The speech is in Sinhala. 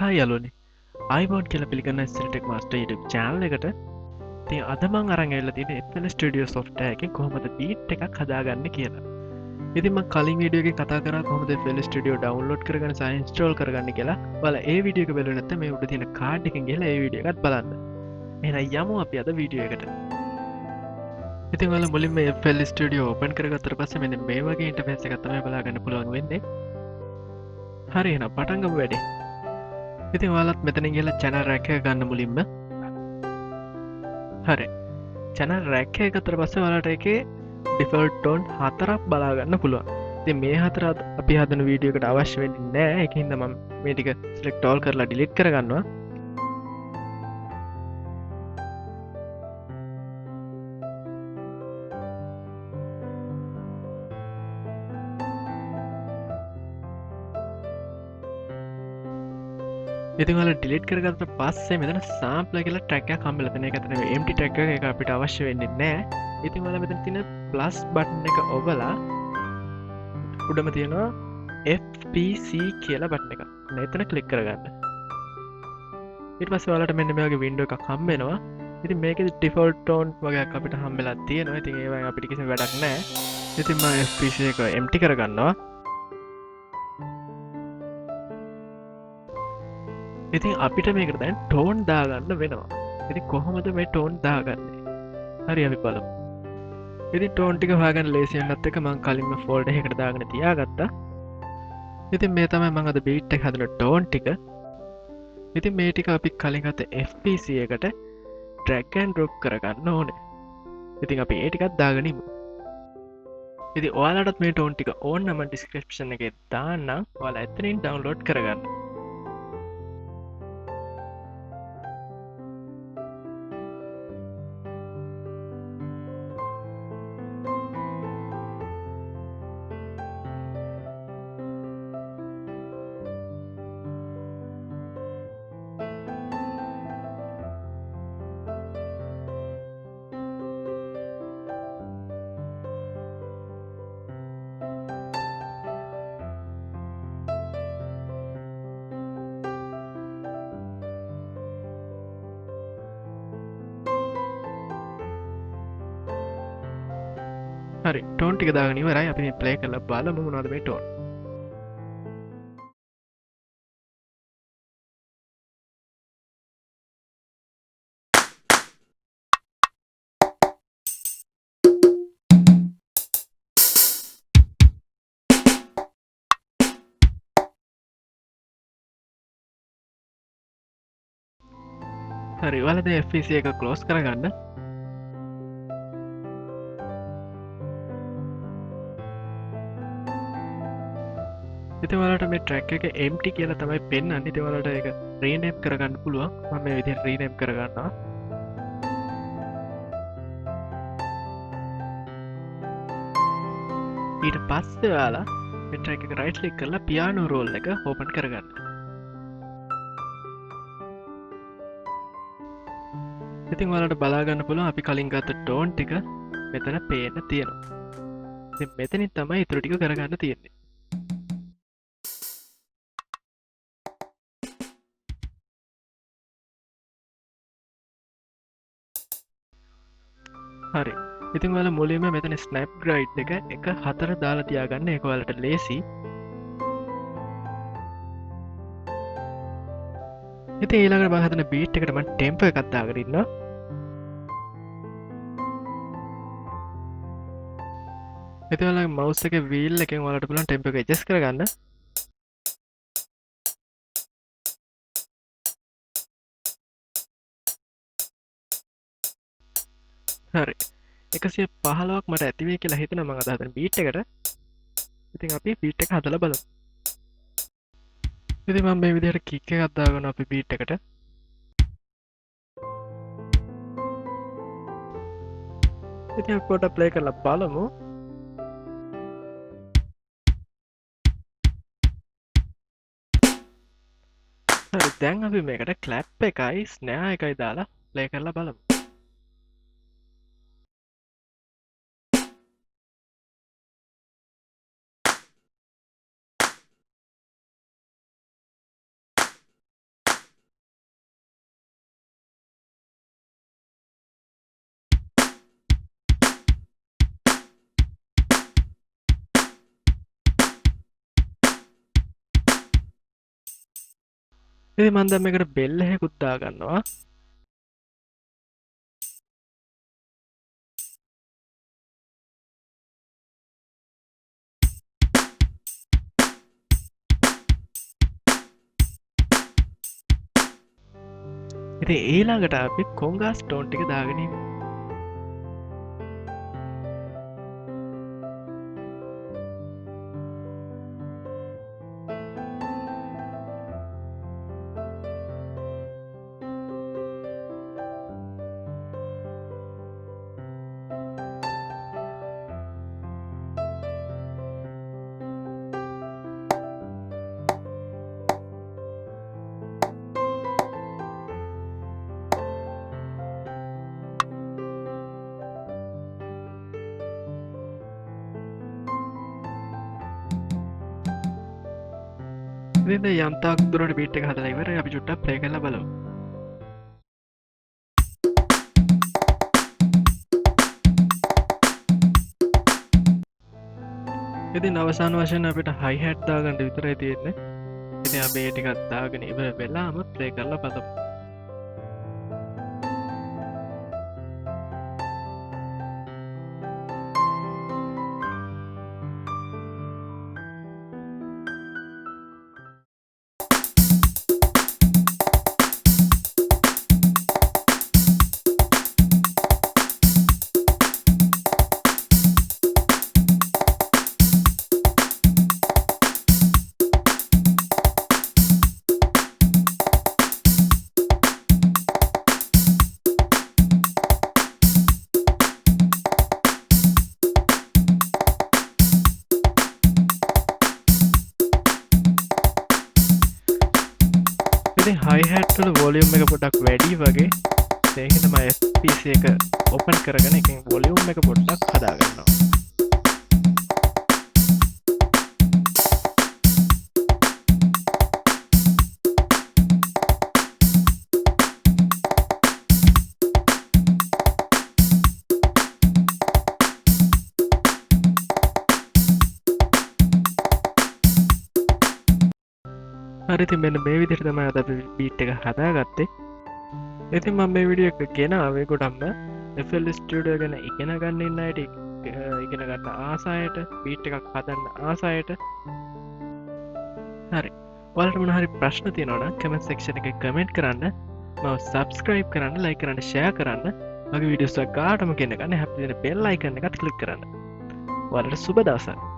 හා යලුනි අයිබෝඩ් කියල පිළිගන්න ස්ටෙක් මස්ට YouTube චානල එකට ති අදමං අරංගල තින එල ස්ටඩියෝ සොෆ්ට එක කොහොමද බීට් එකක් හදාගන්න කියලා ඉතිම කලින් විඩියෝගේ කතා කර කොහොද ෆෙල් ස්ටියෝ ඩවන්ලෝඩ් කරගන සයින්ස්ටෝල් කරගන්න කියලා බල ඒ විඩියක බලනත මේ උඩ තින කාඩ් එක කියලා ඒ විඩියගත් බලන්න එන යමු අපි අද වීඩියෝ එකට ඉතින් වල මුලින් මේ ෆෙල් ස්ටියෝ ඕපන් කරගත්තර පස්ස මෙ මේ වගේ ඉන්ටෆෙස් එකත්තම බලාගන්න පුළුවන් වෙන්නේ හරි එන පටන්ගම වැඩේ ඉතින් ඔයාලත් මෙතන කියලා චැනල් රැක ගන්න මුලින්ම හරි චැනල් රැක්ක එකතර පස්ස වලට එක ඩිෆල්ට් ටෝන් හතරක් බලාගන්න පුළුවන් ති මේ හතරත් අපි හදන වීඩියෝකට අවශ්‍ය වෙන්නේ නෑ එකහින්ද ම මේ ටික ස්ලෙක්ටෝල් කරලා ඩිලිට් කරගන්නවා ඉතිවල ඩිලිට් කරගත පස්සේ මෙතන සාම්පල කියලා ට්‍රැක්ක කම්බල තින එකතන එම්ට ටැක්ක එක අපිට අවශ්‍ය වෙන්නේ නෑ ඉතින් වල මෙතන තින ප්ලස් බට්න එක ඔබලා උඩම තියෙනවා FPC කියලා බට්න එක නතන කලික් කරගන්න ඉට පස් වලට මෙන්න මේගේ වින්ඩෝ එක කම්බෙනවා ඉති මේක ටිෆෝල් ටෝන් වගේ අපිට හම්බෙලා තියෙනවා ඉතින් ඒවා අපිට කිසි වැඩක් නෑ ඉතින්ම FPC එක එම්ටි කරගන්නවා ඉතින් අපිට මේකට දැන් ටෝන් දාගන්න වෙනවා ඉති කොහොමද මේ ටෝන් දාගන්නේ හරි අපි බලමු ඉති ටෝන්ටික හගන් ලේසියන්නත් එක මං කලින්ම ෆෝල්ඩ එකට දාගෙන තියාගත්තා ඉතින් මේ තමයි මං අද බීට් එක හදන ටෝන් ටික ඉතින් මේ ටික අපි කලින්ගත FPC එකට ට්‍රැක්කන් ඩොප් කරගන්න ඕනේ ඉතින් අපි ඒටිකත් දාගනිමු ඉති ඔයාලටත් මේ ටෝන් ටික ඕන් නම ඩිස්ක්‍රප්ෂන් එක දාන්නම් ඔයාලා ඇතනින් ඩවන්ලෝඩ් කරගන්න හරි ටෝන් ටික දාගෙන ඉවරයි අපි මේ ප්ලේ කරලා බලමු මොනවද මේ ටෝන් හරි වලද FPC එක ක්ලෝස් කරගන්න ඉතිවලට මේ ට්‍රැක් එක එම්ටි කියලා තමයි පෙන් අනිතිවලට එක රීනේම් කරගන්න පුළුවන් මම මේ විදි රීනේම් කරගන්නවා ඊට පස්සේ යාලා මෙට්‍රැක් එක රයිට් ලික් කරලා පියානෝ රෝල් එක ඕපන් කරගන්න ඉතින් වලට බලාගන්න පුළුවන් අපි කලින් ගත්ත ටෝන් ටික මෙතන පේන තියෙනවා මෙතනින් තමයි ඉතුරු ටික කරගන්න තියෙන්නේ හරි ඉතින් වල මුලින්ම මෙතන ස්නැප් ග්‍රයිඩ් එක හතර දාලා තියාගන්න එක වලට ලේසි ඉති ඊළඟට බහතන බීට් එකටම ටෙම්ප එකත්තාගරන්න එතිවල මවස් එක වීල් එකෙන් වලට පුලන් ටෙම්ප එක ජෙස් කරගන්න හරි 115ක් මට ඇතිවේ කියලා හිතන මඟ අදහතන බීට් එකට ඉතින් අපි බීට් එක හදලා බලමු ඉතින් මම මේ විදිහට කික් එකක් දාගන්න අපි බීට් එකට ඉතින් අපි පොඩ්ඩක් ප්ලේ කරලා බලමු හරි දැන් අපි මේකට ක්ලැප් එකයි ස්නෑ එකයි දාලා ප්ලේ කරලා බලමු ඉතින් මම දැන් මේකට බෙල් එකකුත් දාගන්නවා. ඉතින් ඊළඟට අපි කොංගා ස්ටෝන් ටික දාගෙන ඉමු. ඉතින් යන්තාක් දුරට බීට් එක හදලා ඉවරයි. අපි චුට්ටක් ප්ලේ කරලා බලමු. ඉතින් අවසාන වශයෙන් අපිට හයි හැට් දාගන්න විතරයි තියෙන්නේ. ඉතින් අපි ඒ ටිකක් දාගෙන ඉවර වෙලාම ප්ලේ කරලා බලමු. ඉතින් හයි හැට් වල වොලියුම් එක පොඩ්ඩක් වැඩි වගේ. ඒක තමයි PC එක ඕපන් කරගෙන එකෙන් වොලියුම් එක පොඩ්ඩක් හදා ගන්නවා. හරි ඉතින් මෙන්න මේ විදිහට තමයි අද අපි බීට් එක හදාගත්තේ. ඉතින් මම මේ වීඩියෝ එක ගෙනාවේ ගොඩක්ම FL Studio ගැන ඉගෙන ගන්න ඉන්න අයට ඉගෙන ගන්න ආසායට බීට් එකක් හදන්න ආසායට. හරි. ඔයාලට මොන හරි ප්‍රශ්න තියෙනවා නම් කමෙන්ට් සෙක්ෂන් එකේ කමෙන්ට් කරන්න. මම subscribe කරන්න, like කරන්න, share කරන්න. මගේ වීඩියෝස් එක කාටම ගෙන්න ගන්න හැප්පි වෙන bell icon එකත් click කරන්න. ඔයාලට සුබ දවසක්.